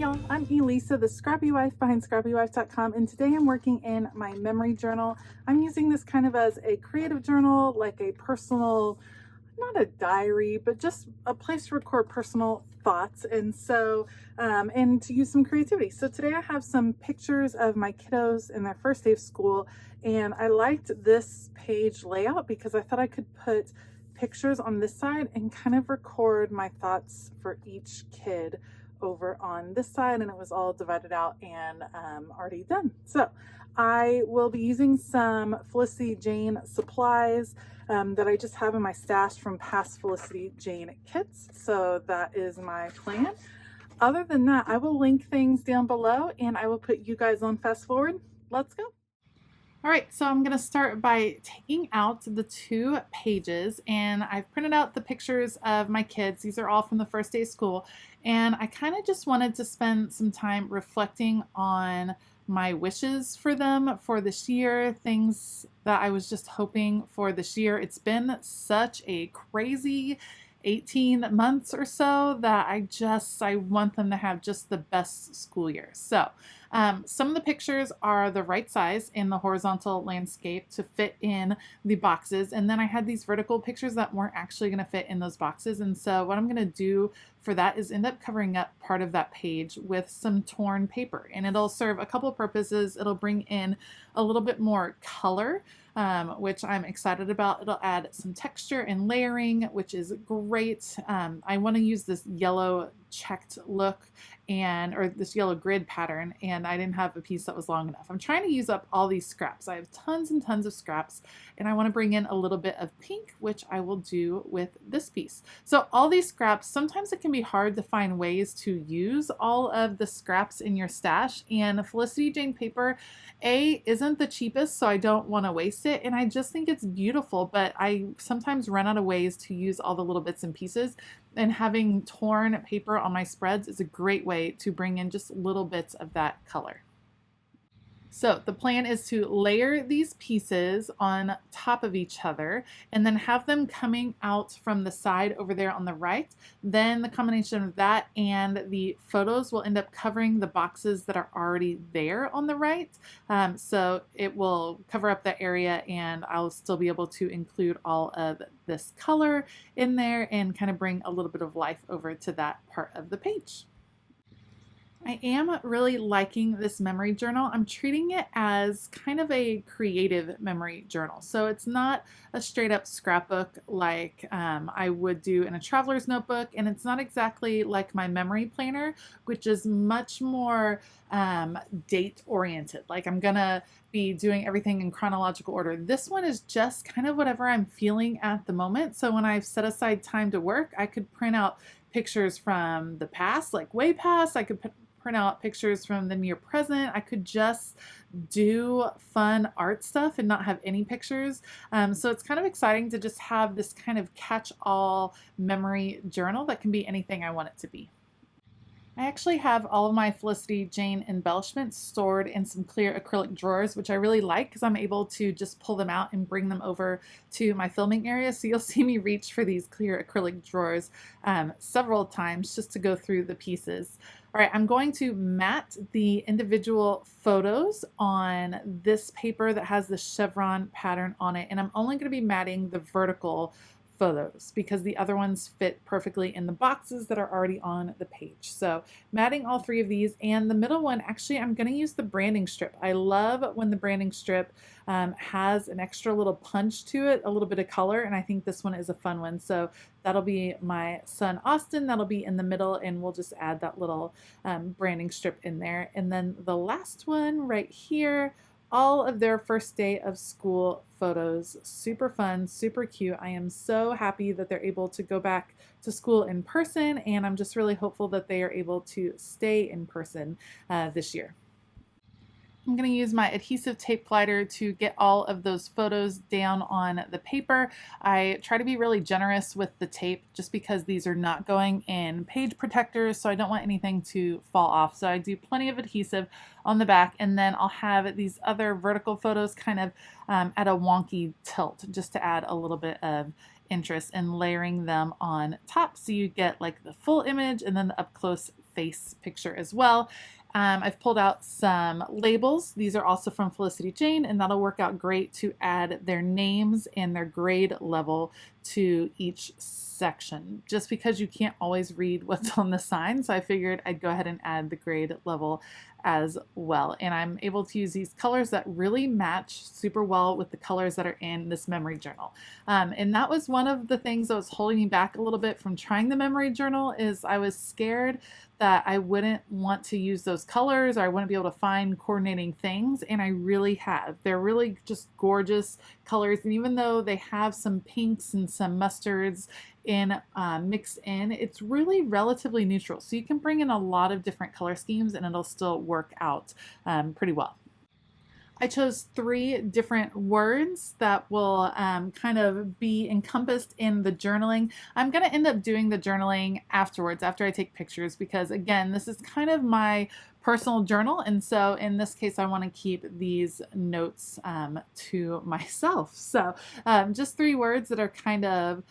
y'all, I'm Elisa, the Scrappy Wife behind ScrappyWife.com, and today I'm working in my memory journal. I'm using this kind of as a creative journal, like a personal, not a diary, but just a place to record personal thoughts, and to use some creativity. So today I have some pictures of my kiddos in their first day of school, and I liked this page layout because I thought I could put pictures on this side and kind of record my thoughts for each kid over on this side, and it was all divided out and already done. So I will be using some Felicity Jane supplies that I just have in my stash from past Felicity Jane kits. So that is my plan. Other than that, I will link things down below and I will put you guys on fast forward. Let's go. All right, so I'm going to start by taking out the 2 pages, and I've printed out the pictures of my kids. These are all from the first day of school, and I kind of just wanted to spend some time reflecting on my wishes for them for this year, things that I was just hoping for this year. It's been such a crazy 18 months or so that I want them to have just the best school year. So some of the pictures are the right size in the horizontal landscape to fit in the boxes, and then I had these vertical pictures that weren't actually going to fit in those boxes, and so what I'm going to do for that is end up covering up part of that page with some torn paper, and it'll serve a couple of purposes. It'll bring in a little bit more color, which I'm excited about. It'll add some texture and layering, which is great. I want to use this yellow checked look or this yellow grid pattern, and I didn't have a piece that was long enough. I'm trying to use up all these scraps. I have tons and tons of scraps, and I want to bring in a little bit of pink, which I will do with this piece. So all these scraps, sometimes it can be hard to find ways to use all of the scraps in your stash, and Felicity Jane paper isn't the cheapest, so I don't want to waste it, and I just think it's beautiful, but I sometimes run out of ways to use all the little bits and pieces, and having torn paper on my spreads is a great way to bring in just little bits of that color. So the plan is to layer these pieces on top of each other and then have them coming out from the side over there on the right. Then the combination of that and the photos will end up covering the boxes that are already there on the right. So it will cover up that area, and I'll still be able to include all of this color in there and kind of bring a little bit of life over to that part of the page. I am really liking this memory journal. I'm treating it as kind of a creative memory journal. So it's not a straight up scrapbook like I would do in a traveler's notebook, and it's not exactly like my memory planner, which is much more date oriented. Like I'm gonna be doing everything in chronological order. This one is just kind of whatever I'm feeling at the moment. So when I've set aside time to work, I could print out pictures from the past, like way past. I could print out pictures from the near present. I could just do fun art stuff and not have any pictures. So it's kind of exciting to just have this kind of catch-all memory journal that can be anything I want it to be. I actually have all of my Felicity Jane embellishments stored in some clear acrylic drawers, which I really like because I'm able to just pull them out and bring them over to my filming area. So you'll see me reach for these clear acrylic drawers several times just to go through the pieces. All right, I'm going to mat the individual photos on this paper that has the chevron pattern on it, and I'm only going to be matting the vertical photos because the other ones fit perfectly in the boxes that are already on the page. So matting all 3 of these, and the middle one, actually I'm going to use the branding strip. I love when the branding strip has an extra little punch to it, a little bit of color, and I think this one is a fun one. So that'll be my son Austin, that'll be in the middle, and we'll just add that little branding strip in there. And then the last one right here, all of their first day of school photos. Super fun, super cute. I am so happy that they're able to go back to school in person, and I'm just really hopeful that they are able to stay in person this year. I'm going to use my adhesive tape glider to get all of those photos down on the paper. I try to be really generous with the tape just because these are not going in page protectors, so I don't want anything to fall off. So I do plenty of adhesive on the back, and then I'll have these other vertical photos kind of at a wonky tilt just to add a little bit of interest in layering them on top so you get like the full image and then the up close face picture as well. I've pulled out some labels. These are also from Felicity Jane, and that'll work out great to add their names and their grade level to each section, just because you can't always read what's on the sign. So I figured I'd go ahead and add the grade level as well. And I'm able to use these colors that really match super well with the colors that are in this memory journal. And that was one of the things that was holding me back a little bit from trying the memory journal, is I was scared that I wouldn't want to use those colors, or I wouldn't be able to find coordinating things, and I really have. They're really just gorgeous colors, and even though they have some pinks and some mustards mixed in, it's really relatively neutral. So you can bring in a lot of different color schemes and it'll still work out pretty well. I chose 3 different words that will kind of be encompassed in the journaling. I'm going to end up doing the journaling afterwards, after I take pictures, because again, this is kind of my personal journal. And so in this case, I want to keep these notes to myself. So just 3 words that are kind of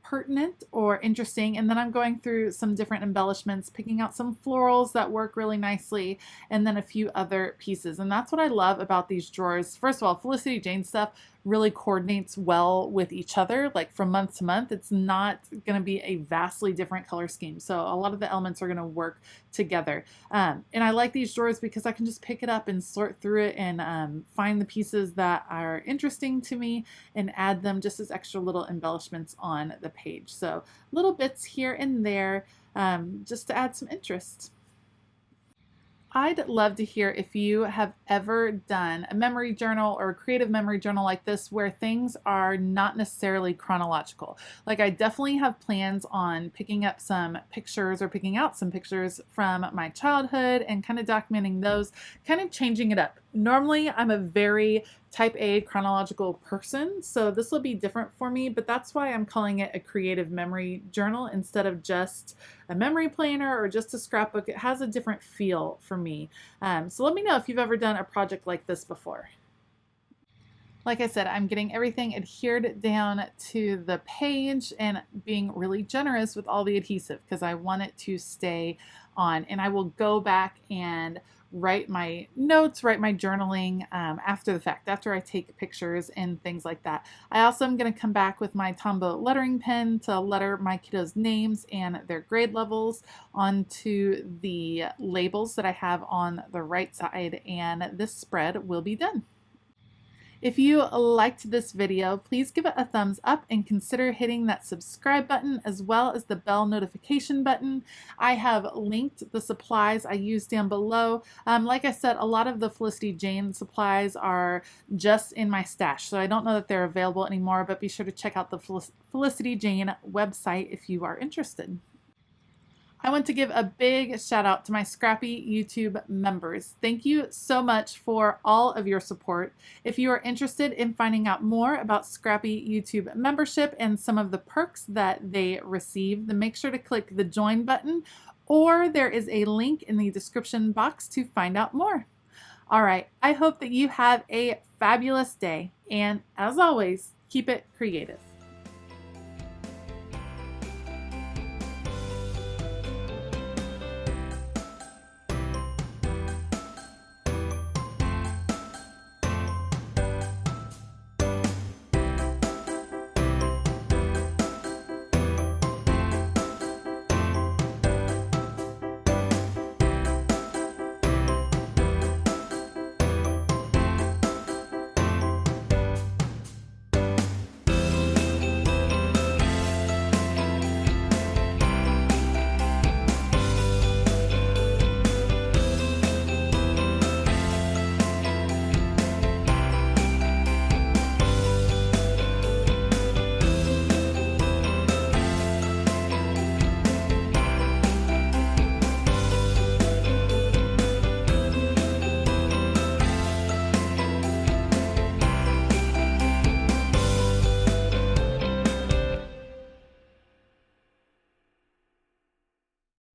pertinent or interesting, and then I'm going through some different embellishments, picking out some florals that work really nicely, and then a few other pieces. And that's what I love about these drawers. First of all, Felicity Jane stuff really coordinates well with each other, like from month to month. It's not going to be a vastly different color scheme, so a lot of the elements are going to work together. And I like these drawers because I can just pick it up and sort through it and find the pieces that are interesting to me and add them just as extra little embellishments on the page. So little bits here and there just to add some interest. I'd love to hear if you have ever done a memory journal or a creative memory journal like this, where things are not necessarily chronological. Like, I definitely have plans on picking up some pictures or picking out some pictures from my childhood and kind of documenting those, kind of changing it up. Normally, I'm a very type A chronological person, so this will be different for me, but that's why I'm calling it a creative memory journal instead of just a memory planner or just a scrapbook. It has a different feel for me. So let me know if you've ever done a project like this before. Like I said, I'm getting everything adhered down to the page and being really generous with all the adhesive because I want it to stay on. And I will go back and write my notes, write my journaling after the fact, after I take pictures and things like that. I also am going to come back with my Tombow lettering pen to letter my kiddos' names and their grade levels onto the labels that I have on the right side, and this spread will be done. If you liked this video, please give it a thumbs up and consider hitting that subscribe button as well as the bell notification button. I have linked the supplies I use down below. Like I said, a lot of the Felicity Jane supplies are just in my stash, so I don't know that they're available anymore, but be sure to check out the Felicity Jane website if you are interested. I want to give a big shout out to my Scrappy YouTube members. Thank you so much for all of your support. If you are interested in finding out more about Scrappy YouTube membership and some of the perks that they receive, then make sure to click the join button, or there is a link in the description box to find out more. All right, I hope that you have a fabulous day, and as always, keep it creative.